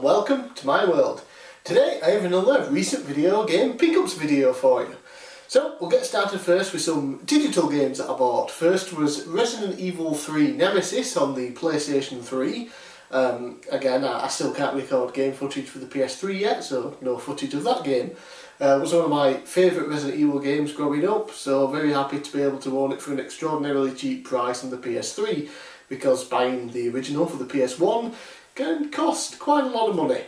and welcome to my world. Today I have another recent video game pickups video for you. So we'll get started first with some digital games that I bought. First was Resident Evil 3 Nemesis on the PlayStation 3. Again, I still can't record game footage for the PS3 yet, so no footage of that game. It was one of my favourite Resident Evil games growing up, so very happy to be able to own it for an extraordinarily cheap price on the PS3, because buying the original for the PS1 can cost quite a lot of money.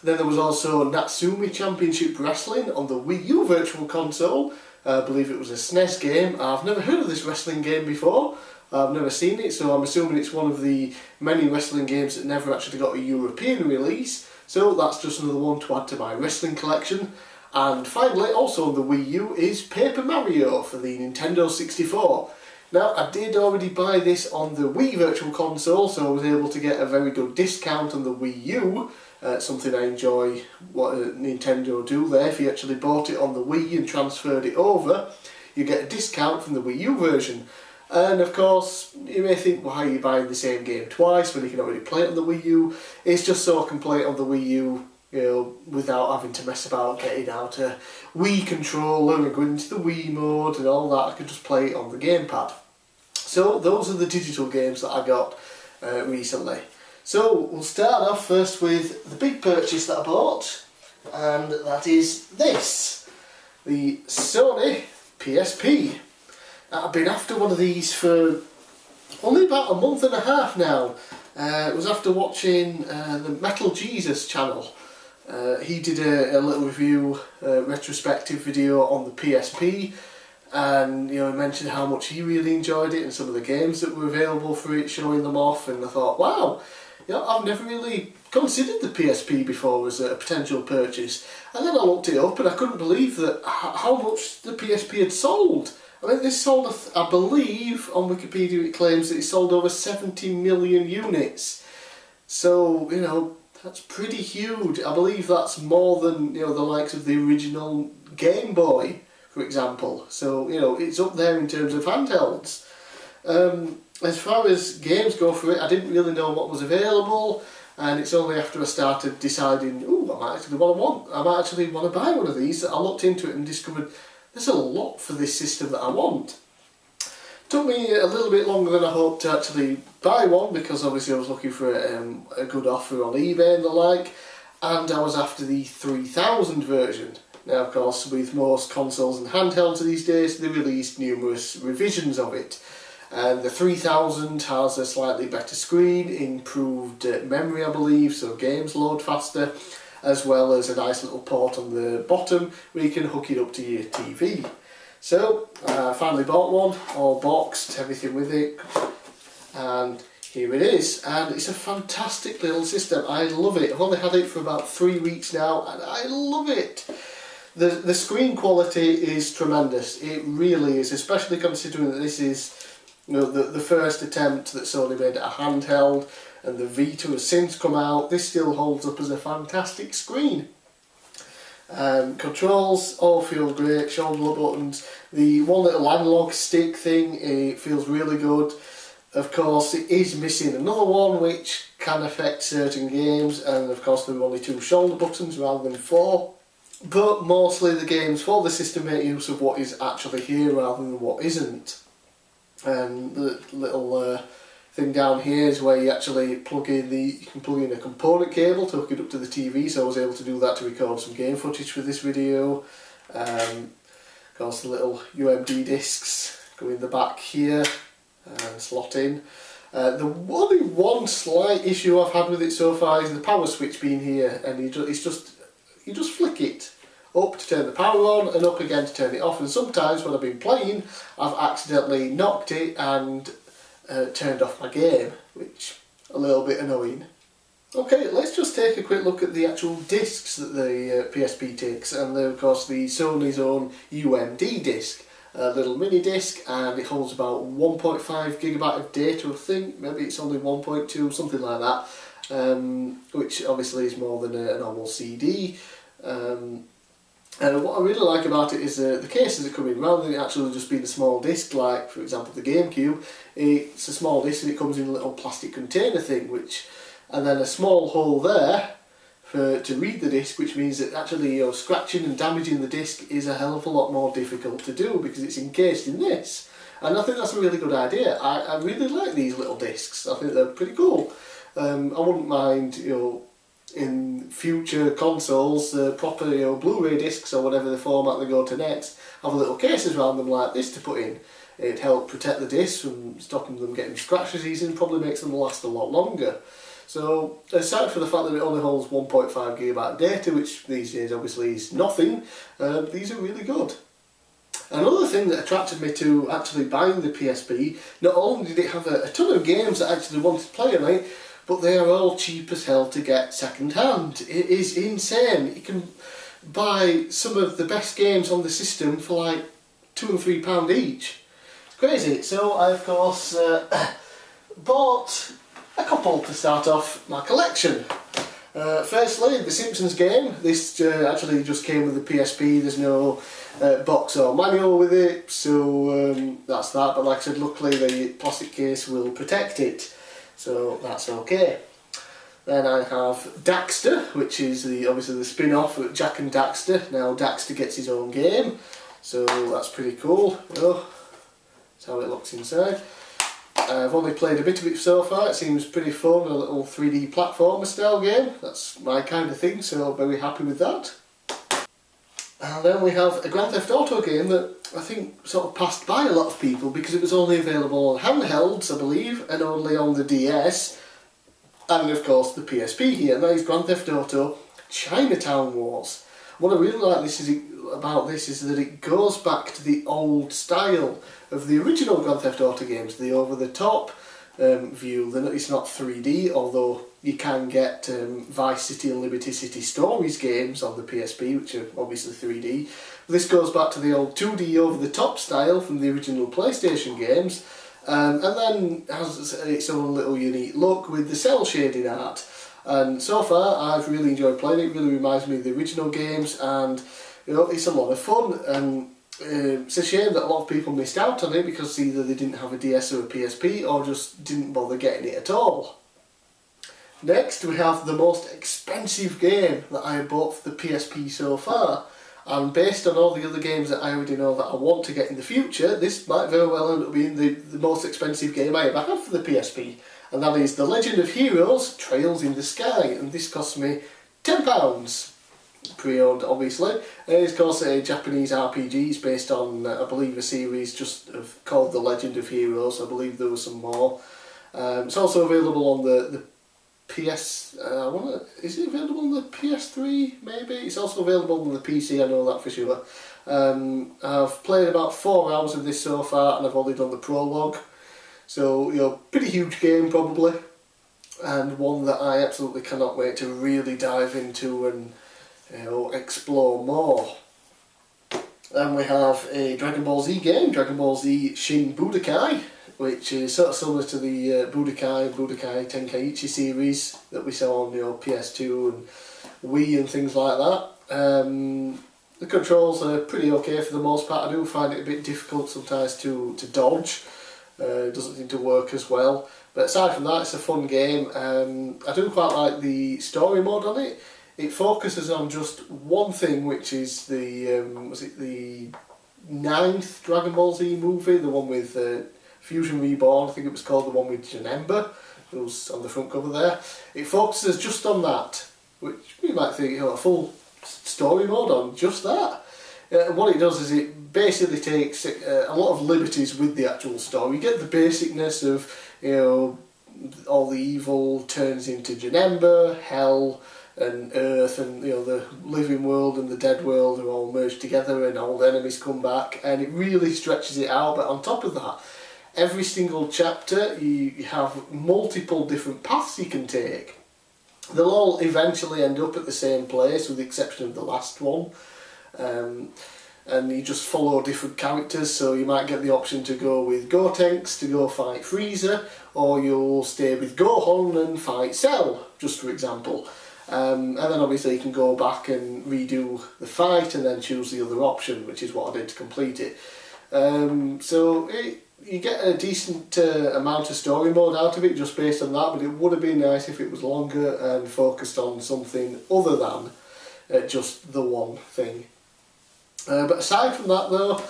Then there was also WWE Championship Wrestling on the Wii U Virtual Console. I believe it was a SNES game. I've never heard of this wrestling game before. I've never seen it, so I'm assuming it's one of the many wrestling games that never actually got a European release. So that's just another one to add to my wrestling collection. And finally, also on the Wii U, is Paper Mario for the Nintendo 64. Now, I did already buy this on the Wii Virtual Console, so I was able to get a very good discount on the Wii U. Something I enjoy what Nintendo do there. If you actually bought it on the Wii and transferred it over, you get a discount from the Wii U version. And of course, you may think, why are you buying the same game twice when you can already play it on the Wii U? It's just so I can play it on the Wii U, you know, without having to mess about getting out a Wii controller and going into the Wii mode and all that. I could just play it on the gamepad. So those are the digital games that I got recently. So we'll start off first with the big purchase that I bought, and that is this, the Sony PSP. I've been after one of these for only about a month and a half now. It was after watching the Metal Jesus channel. He did a little review, retrospective video on the PSP, and you know, he mentioned how much he really enjoyed it and some of the games that were available for it, showing them off, and I thought, wow, you know, I've never really considered the PSP before as a potential purchase. And then I looked it up and I couldn't believe that how much the PSP had sold. I mean, this sold, I believe, on Wikipedia it claims that it sold over 70 million units. So, you know, that's pretty huge. I believe that's more than, you know, the likes of the original Game Boy, for example. So, you know, it's up there in terms of handhelds. As far as games go for it, I didn't really know what was available, and it's only after I started deciding, ooh, I might actually want to buy one of these, that I looked into it and discovered there's a lot for this system that I want. Took me a little bit longer than I hoped to actually buy one, because obviously I was looking for a good offer on eBay and the like, and I was after the 3000 version. Now, of course, with most consoles and handhelds these days, they released numerous revisions of it. And the 3000 has a slightly better screen, improved memory I believe, so games load faster, as well as a nice little port on the bottom where you can hook it up to your TV. So, I finally bought one, all boxed, everything with it, and here it is. And it's a fantastic little system, I love it. I've only had it for about 3 weeks now, and I love it. The screen quality is tremendous, it really is, especially considering that this is, you know, the first attempt that Sony made at a handheld, and the Vita has since come out. This still holds up as a fantastic screen. Controls all feel great, shoulder buttons. The one little analog stick thing, it feels really good. Of course, it is missing another one which can affect certain games, and of course there are only 2 shoulder buttons rather than 4. But mostly the games for the system make use of what is actually here rather than what isn't. The little thing down here is where you actually plug in you can plug in a component cable to hook it up to the TV, so I was able to do that to record some game footage for this video. Of course, the little UMD discs go in the back here and slot in. The only one slight issue I've had with it so far is the power switch being here, and you just flick it up to turn the power on and up again to turn it off, and sometimes when I've been playing I've accidentally knocked it and turned off my game, which is a little bit annoying. Okay, let's just take a quick look at the actual discs that the PSP takes, and of course the Sony's own UMD disc, a little mini disc, and it holds about 1.5 gigabyte of data, I think, maybe it's only 1.2, something like that, which obviously is more than a normal CD. And what I really like about it is the cases that come in, rather than it actually just being a small disc like, for example, the GameCube. It's a small disc and it comes in a little plastic container thing, and then a small hole there to read the disc, which means that actually scratching and damaging the disc is a hell of a lot more difficult to do because it's encased in this. And I think that's a really good idea. I really like these little discs. I think they're pretty cool. I wouldn't mind, in future consoles, proper, Blu-ray discs or whatever the format they go to next, have little cases around them like this to put in. It'd help protect the discs from stopping them getting scratches easy and probably makes them last a lot longer. So, aside from the fact that it only holds 1.5 GB data, which these days obviously is nothing, these are really good. Another thing that attracted me to actually buying the PSP, not only did it have a ton of games that I actually wanted to play on it, but they are all cheap as hell to get second hand. It is insane. You can buy some of the best games on the system for like £2 and £3 each. It's crazy. So I of course bought a couple to start off my collection. Firstly, the Simpsons game. This actually just came with the PSP. There's no box or manual with it, so that's that. But like I said, luckily the plastic case will protect it, so that's okay. Then I have Daxter, which is obviously the spin-off of Jack and Daxter. Now Daxter gets his own game, so that's pretty cool. That's how it looks inside. I've only played a bit of it so far. It seems pretty fun, a little 3D platformer style game. That's my kind of thing, so very happy with that. And then we have a Grand Theft Auto game that I think sort of passed by a lot of people because it was only available on handhelds, I believe, and only on the DS, and of course the PSP here. And that is Grand Theft Auto Chinatown Wars. What I really like about this is that it goes back to the old style of the original Grand Theft Auto games, the over-the-top view. It's not 3D, although you can get Vice City and Liberty City Stories games on the PSP, which are obviously 3D. This goes back to the old 2D over-the-top style from the original PlayStation games, and then has its own little unique look with the cell shading art. And so far I've really enjoyed playing it. It really reminds me of the original games, and it's a lot of fun. And it's a shame that a lot of people missed out on it because either they didn't have a DS or a PSP or just didn't bother getting it at all. Next we have the most expensive game that I bought for the PSP so far, and based on all the other games that I already know that I want to get in the future, this might very well end up being the most expensive game I ever have for the PSP, and that is The Legend of Heroes Trails in the Sky, and this cost me £10. Pre-owned obviously, and it's of course a Japanese RPG. It's based on I believe a series called The Legend of Heroes. I believe there was some more. It's also available on the PS, is it available on the PS3 maybe? It's also available on the PC, I know that for sure. I've played about 4 hours of this so far and I've only done the prologue. So, pretty huge game probably, and one that I absolutely cannot wait to really dive into and explore more. Then we have a Dragon Ball Z game, Dragon Ball Z Shin Budokai, which is sort of similar to the Budokai Tenkaichi series that we saw on PS2 and Wii and things like that. The controls are pretty okay for the most part. I do find it a bit difficult sometimes to dodge. It doesn't seem to work as well. But aside from that, it's a fun game. I do quite like the story mode on it. It focuses on just one thing, which is the 9th Dragon Ball Z movie, the one with Fusion Reborn. I think it was called the one with Janemba. It was on the front cover there. It focuses just on that, which you might think, a full story mode on just that. What it does is it basically takes a lot of liberties with the actual story. You get the basicness of, all the evil turns into Janemba, Hell, and Earth, and the living world and the dead world are all merged together, and old enemies come back, and it really stretches it out. But on top of that, every single chapter you have multiple different paths you can take. They'll all eventually end up at the same place, with the exception of the last one. And you just follow different characters, so you might get the option to go with Gotenks to go fight Frieza, or you'll stay with Gohan and fight Cell, just for example. And then obviously you can go back and redo the fight and then choose the other option, which is what I did to complete it. So you get a decent amount of story mode out of it just based on that, but it would have been nice if it was longer and focused on something other than just the one thing. But aside from that though,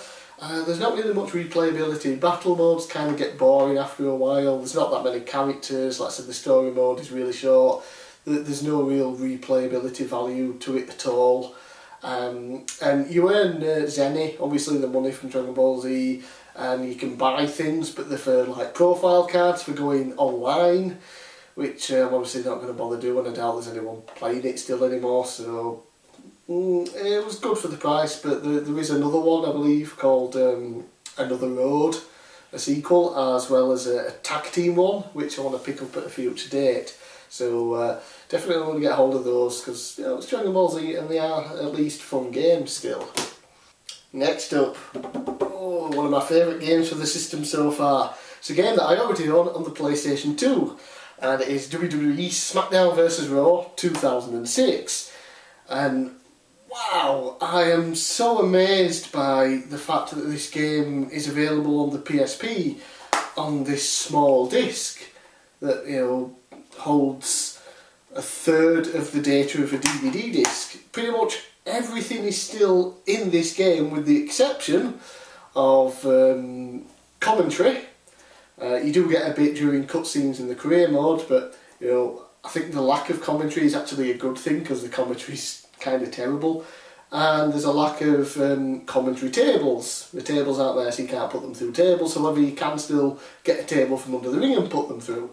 there's not really much replayability. Battle modes kind of get boring after a while. There's not that many characters. Like I said, the story mode is really short. There's no real replayability value to it at all. And you earn Zenny, obviously the money from Dragon Ball Z, and you can buy things, but they're for like profile cards for going online, which I'm obviously not going to bother doing. I doubt there's anyone playing it still anymore, so it was good for the price. But there is another one, I believe, called Another Road, a sequel, as well as a tag team one, which I want to pick up at a future date. So definitely want to get hold of those, because it's Dragon Ball Z and they are at least fun games still. Next up, one of my favourite games for the system so far. It's a game that I already own on the PlayStation 2, and it is WWE SmackDown vs Raw 2006. And wow, I am so amazed by the fact that this game is available on the PSP on this small disc that, you know, holds a third of the data of a DVD disc. Pretty much everything is still in this game with the exception of commentary. You do get a bit during cutscenes in the career mode, but you know, I think the lack of commentary is actually a good thing because the commentary is kind of terrible. And there's a lack of commentary tables. The tables aren't there, so you can't put them through tables. However, you can still get a table from under the ring and put them through.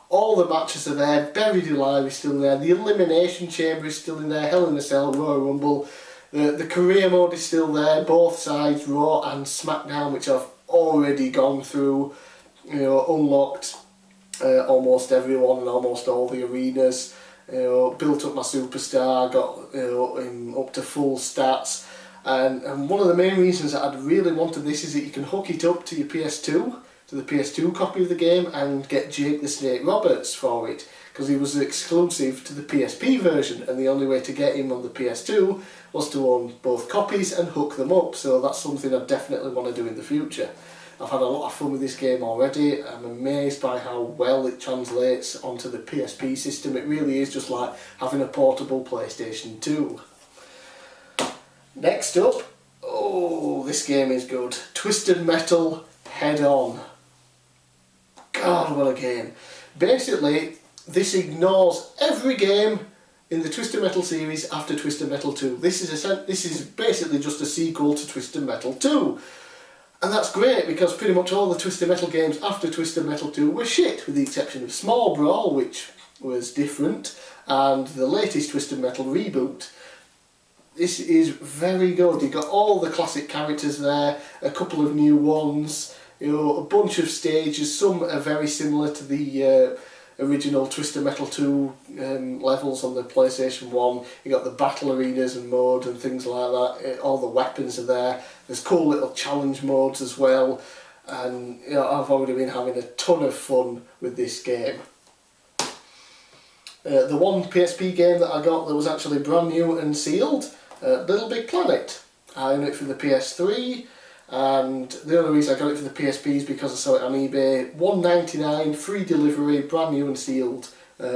All the matches are there. Buried Alive is still there. The Elimination Chamber is still in there. Hell in a Cell, Royal Rumble. The career mode is still there. Both sides, Raw and SmackDown, which I've already gone through. You know, unlocked almost everyone and almost all the arenas. You know, built up my superstar, got up to full stats. And one of the main reasons that I'd really wanted this is that you can hook it up to your PS2. To the PS2 copy of the game and get Jake the Snake Roberts for it, because he was exclusive to the PSP version, and the only way to get him on the PS2 was to own both copies and hook them up. So that's something I definitely want to do in the future. I've had a lot of fun with this game already. I'm amazed by how well it translates onto the PSP system. It really is just like having a portable PlayStation 2. Next up, this game is good. Twisted Metal Head On. God, what a game. Basically, this ignores every game in the Twisted Metal series after Twisted Metal 2. This is basically just a sequel to Twisted Metal 2. And that's great, because pretty much all the Twisted Metal games after Twisted Metal 2 were shit, with the exception of Small Brawl, which was different, and the latest Twisted Metal reboot. This is very good. You've got all the classic characters there, a couple of new ones, you know, a bunch of stages. Some are very similar to the original Twisted Metal 2 levels on the PlayStation 1. You got the battle arenas and mode and things like that. All the weapons are there. There's cool little challenge modes as well. And you know, I've already been having a ton of fun with this game. The one PSP game that I got that was actually brand new and sealed, LittleBigPlanet. I own it for the PS3. And the only reason I got it for the PSP is because I saw it on eBay. $1.99, free delivery, brand new and sealed,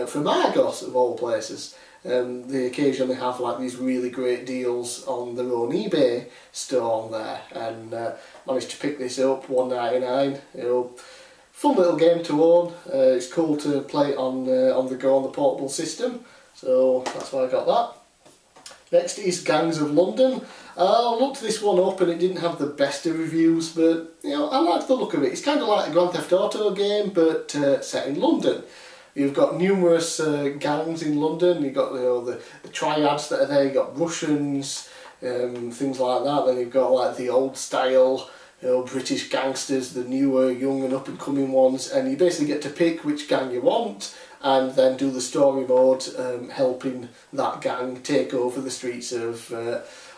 from Argos of all places. They occasionally have like these really great deals on their own eBay store on there, and managed to pick this up, $1.99. You know, fun little game to own. It's cool to play on the go on the portable system, so that's why I got that. Next is Gangs of London. I looked this one up and it didn't have the best of reviews, but you know, I liked the look of it. It's kind of like a Grand Theft Auto game, but set in London. You've got numerous gangs in London. You've got the triads that are there. You've got Russians, things like that. Then you've got like the old style, British gangsters, the newer, young and up and coming ones, and you basically get to pick which gang you want and then do the story mode, helping that gang take over the streets of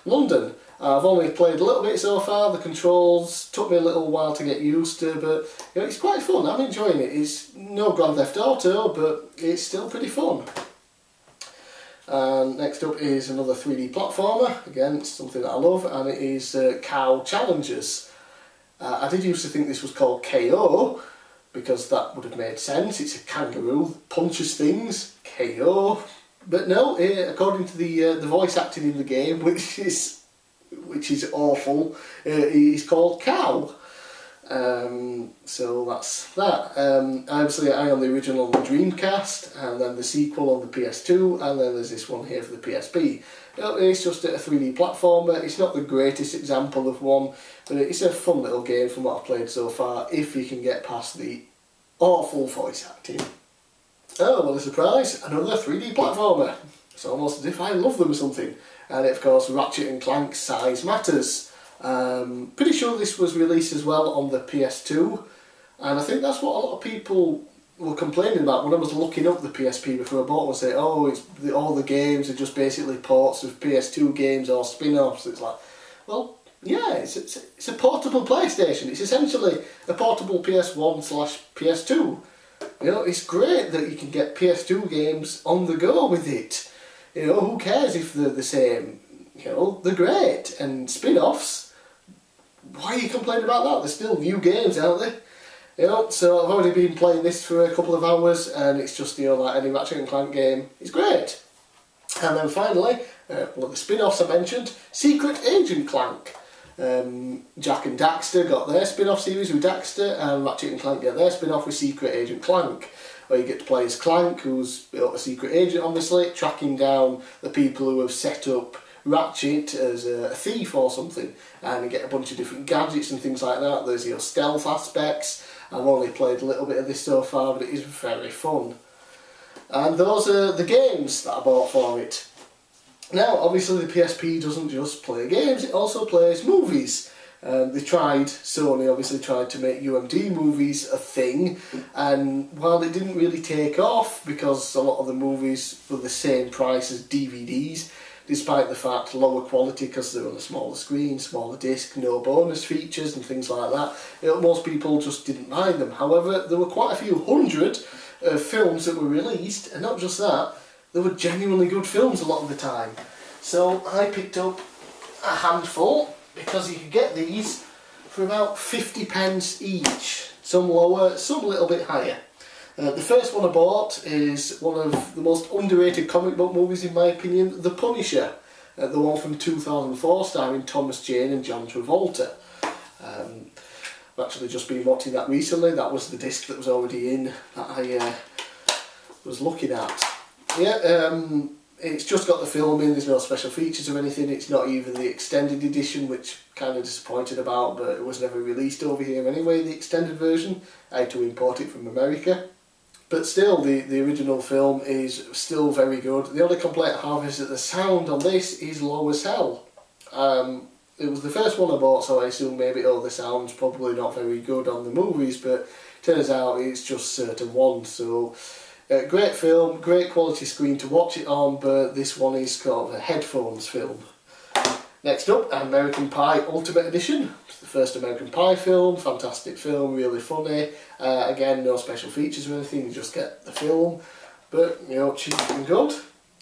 London. I've only played a little bit so far. The controls took me a little while to get used to, but it's quite fun. I'm enjoying it. It's no Grand Theft Auto, but it's still pretty fun. And next up is another 3D platformer. Again, it's something that I love, and it is Cow Challengers. I did used to think this was called KO, because that would have made sense. It's a kangaroo that punches things, KO. But no, according to the voice acting in the game, which is awful, he's called Cow. So that's that. Obviously I own the original on the Dreamcast, and then the sequel on the PS2, and then there's this one here for the PSP. It's just a 3D platformer. It's not the greatest example of one, but it's a fun little game from what I've played so far, if you can get past the awful voice acting. Oh, what a surprise, another 3D platformer. It's almost as if I love them or something. And of course, Ratchet and Clank Size Matters. Pretty sure this was released as well on the PS2, and I think that's what a lot of people were complaining about when I was looking up the PSP before I bought one, say, oh, all the games are just basically ports of PS2 games or spin-offs. It's like, well, yeah, it's a portable PlayStation. It's essentially a portable PS1/PS2. You know, it's great that you can get PS2 games on the go with it. You know, who cares if they're the same? You know, they're great. And spin-offs, why are you complaining about that? There's still new games, aren't there? You know, so I've already been playing this for a couple of hours, and it's just, you know, like any Ratchet and Clank game. It's great. And then finally, one of the spin-offs I mentioned, Secret Agent Clank. Jack and Daxter got their spin-off series with Daxter, and Ratchet and Clank get their spin-off with Secret Agent Clank, where you get to play as Clank, who's a secret agent obviously, tracking down the people who have set up Ratchet as a thief or something, and you get a bunch of different gadgets and things like that. There's your stealth aspects. I've only played a little bit of this so far, but it is very fun. And those are the games that I bought for it. Now, obviously the PSP doesn't just play games, it also plays movies. Sony obviously tried to make UMD movies a thing, and while it didn't really take off because a lot of the movies were the same price as DVDs, despite the fact lower quality because they're on a smaller screen, smaller disc, no bonus features and things like that, most people just didn't buy them. However, there were quite a few hundred films that were released, and not just that, they were genuinely good films a lot of the time. So I picked up a handful, because you could get these for about 50 pence each. Some lower, some a little bit higher. The first one I bought is one of the most underrated comic book movies in my opinion, The Punisher. The one from 2004 starring Thomas Jane and John Travolta. I've actually just been watching that recently. That was the disc that was already in that I was looking at. Yeah, it's just got the film in, there's no special features or anything. It's not even the extended edition, which kind of disappointed about, but it was never released over here anyway, the extended version. I had to import it from America. But still, the original film is still very good. The only complaint I have is that the sound on this is low as hell. It was the first one I bought, so I assume maybe, the sound's probably not very good on the movies, but turns out it's just certain ones, so... great film, great quality screen to watch it on, but this one is sort of a headphones film. Next up, American Pie Ultimate Edition. It's the first American Pie film, fantastic film, really funny. Again, no special features or anything, you just get the film. But, you know, cheap and good.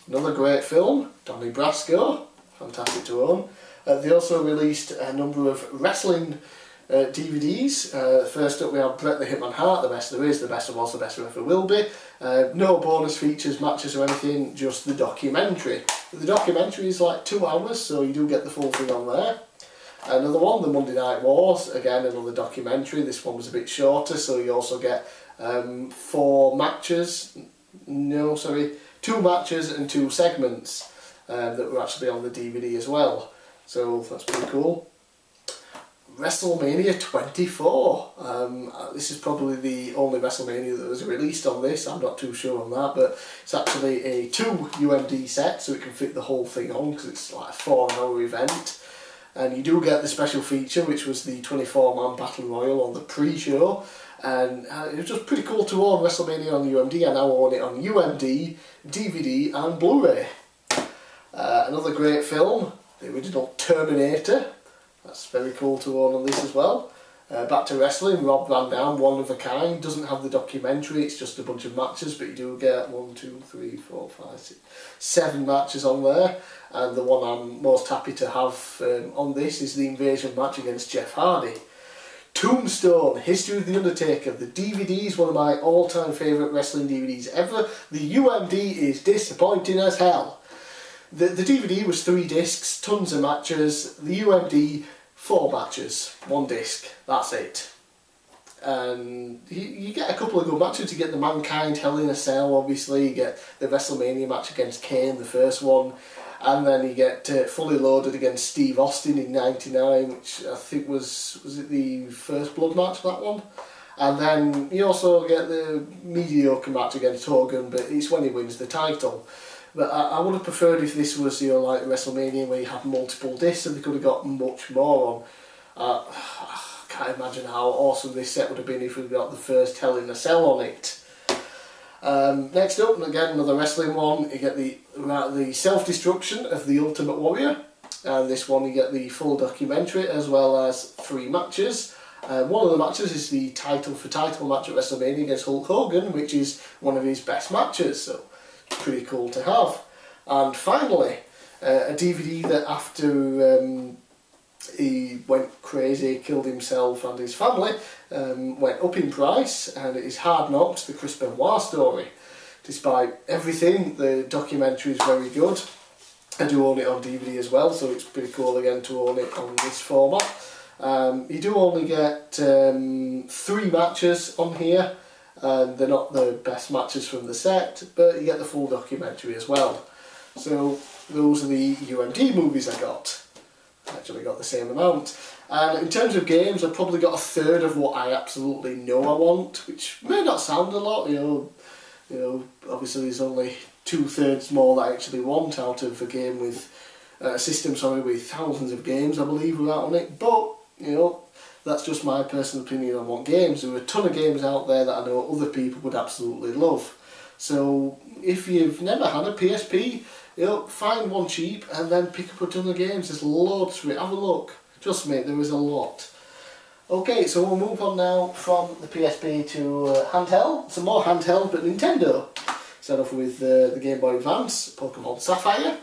Another great film, Donnie Brasco, fantastic to own. They also released a number of wrestling DVDs. First up we have Bret the Hitman Hart, the best there is, the best there was, the best there ever will be. No bonus features, matches or anything, just the documentary. The documentary is like 2 hours, so you do get the full thing on there. Another one, the Monday Night Wars, again another documentary. This one was a bit shorter, so you also get 2 matches and 2 segments that were actually on the DVD as well. So that's pretty cool. WrestleMania 24. This is probably the only WrestleMania that was released on this. I'm not too sure on that, but it's actually a 2 UMD set, so it can fit the whole thing on because it's like a 4-hour event. And you do get the special feature, which was the 24-man Battle Royal on the pre-show. And it was just pretty cool to own WrestleMania on UMD. I now own it on UMD, DVD and Blu-ray. Another great film, the original Terminator. That's very cool to own on this as well. Back to wrestling, Rob Van Dam, One of a Kind. Doesn't have the documentary, it's just a bunch of matches, but you do get 1, 2, 3, 4, 5, 6, 7 matches on there. And the one I'm most happy to have on this is the Invasion match against Jeff Hardy. Tombstone, History of the Undertaker. The DVD is one of my all-time favourite wrestling DVDs ever. The UMD is disappointing as hell. The DVD was 3 discs, tons of matches. The UMD, 4 matches, 1 disc, that's it. And you get a couple of good matches. You get the Mankind Hell in a Cell, obviously. You get the WrestleMania match against Kane, the first one. And then you get Fully Loaded against Steve Austin in '99, which I think was it the First Blood match, that one? And then you also get the mediocre match against Hogan, but it's when he wins the title. But I would have preferred if this was, you know, like WrestleMania where you had multiple discs and they could have got much more on. I can't imagine how awesome this set would have been if we got the first Hell in a Cell on it. Next up, again another wrestling one, you get the self-destruction of the Ultimate Warrior, and this one you get the full documentary as well as 3 matches. One of the matches is the title for title match at WrestleMania against Hulk Hogan, which is one of his best matches, so it's pretty cool to have. And finally, a DVD that after he went crazy, killed himself and his family, went up in price, and it is Hard Knocks, the Chris Benoit story. Despite everything, the documentary is very good. I do own it on DVD as well, so it's pretty cool again to own it on this format. You do only get 3 matches on here, and they're not the best matches from the set, but you get the full documentary as well. So those are the UMD movies I got. Actually got the same amount. And in terms of games, I've probably got 1/3 of what I absolutely know I want, which may not sound a lot, you know, obviously there's only 2/3 more that I actually want out of a game with a system, with thousands of games I believe are out on it, but you know, that's just my personal opinion on what games. There are a ton of games out there that I know other people would absolutely love. So if you've never had a PSP, you know, find one cheap and then pick up a ton of games. There's loads for it. Have a look. Trust me, there is a lot. Okay, so we'll move on now from the PSP to handheld. Some more handheld, but Nintendo. Start off with the Game Boy Advance, Pokemon Sapphire.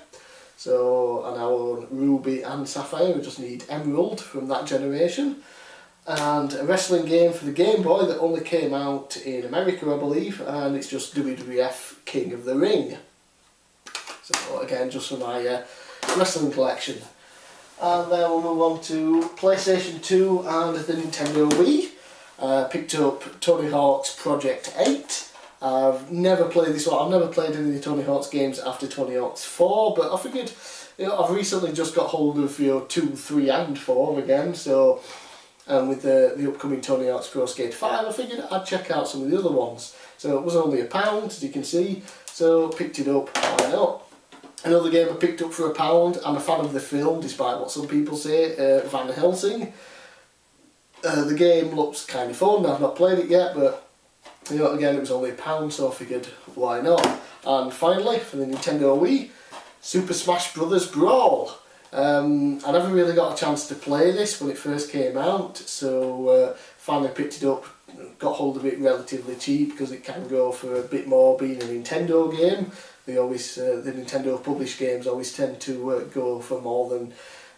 So, and our own Ruby and Sapphire. We just need Emerald from that generation. And a wrestling game for the Game Boy that only came out in America, I believe, and it's just WWF King of the Ring. So again, just for my wrestling collection. And then we'll move on to PlayStation 2 and the Nintendo Wii. Picked up Tony Hawk's Project 8. I've never played this one. I've never played any of the Tony Hawk's games after Tony Hawk's 4, but I figured, you know, I've recently just got hold of, you know, 2, 3 and 4 again, so with the upcoming Tony Hawk's Pro Skate 5, I figured I'd check out some of the other ones. So it was only £1, as you can see, so picked it up, why not? Another game I picked up for £1. I'm a fan of the film, despite what some people say, Van Helsing. The game looks kind of fun. I've not played it yet, but you know, again, it was only £1, so I figured, why not? And finally, for the Nintendo Wii, Super Smash Bros. Brawl. I never really got a chance to play this when it first came out, so finally picked it up, got hold of it relatively cheap because it can go for a bit more being a Nintendo game. They always, the Nintendo published games always tend to go for more than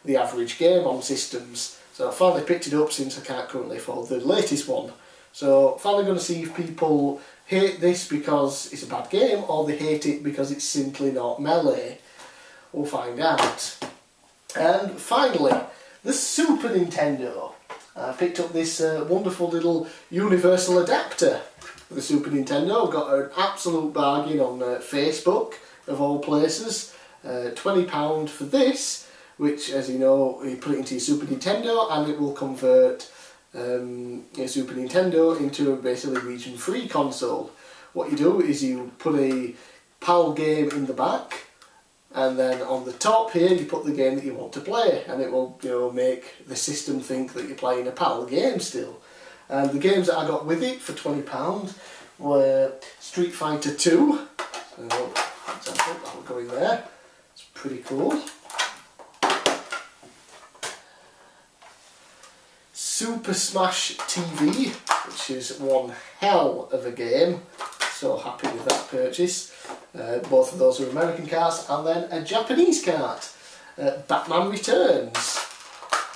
the average game on systems. So I finally picked it up since I can't currently afford the latest one. So finally going to see if people hate this because it's a bad game or they hate it because it's simply not melee. We'll find out. And finally, the Super Nintendo. I picked up this wonderful little universal adapter for the Super Nintendo. Got an absolute bargain on Facebook, of all places. £20 for this, which, as you know, you put it into your Super Nintendo and it will convert your Super Nintendo into a basically region-free console. What you do is you put a PAL game in the back, and then on the top here you put the game that you want to play, and it will, you know, make the system think that you're playing a PAL game still. And the games that I got with it for £20 were Street Fighter 2. So, for example, that will go in there. It's pretty cool. Super Smash TV, which is one hell of a game. So happy with that purchase. Both of those are American cards, and then a Japanese card, Batman Returns,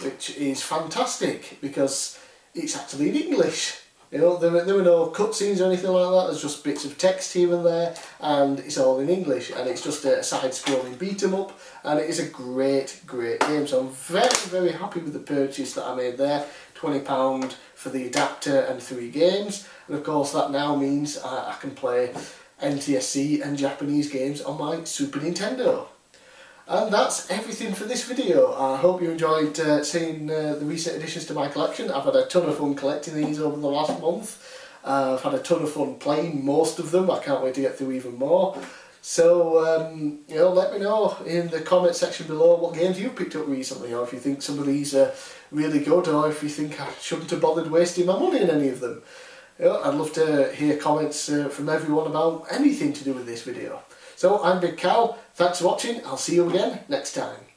which is fantastic because it's actually in English. You know, there were no cutscenes or anything like that. There's just bits of text here and there, and it's all in English. And it's just a side-scrolling beat 'em up, and it is a great game. So I'm very happy with the purchase that I made there. £20 for the adapter and 3 games, and of course that now means I can play NTSC and Japanese games on my Super Nintendo. And that's everything for this video. I hope you enjoyed seeing the recent additions to my collection. I've had a ton of fun collecting these over the last month. I've had a ton of fun playing most of them. I can't wait to get through even more. So, you know, let me know in the comment section below what games you've picked up recently, or if you think some of these are really good, or if you think I shouldn't have bothered wasting my money on any of them. You know, I'd love to hear comments from everyone about anything to do with this video. So, I'm Big Cal, thanks for watching, I'll see you again next time.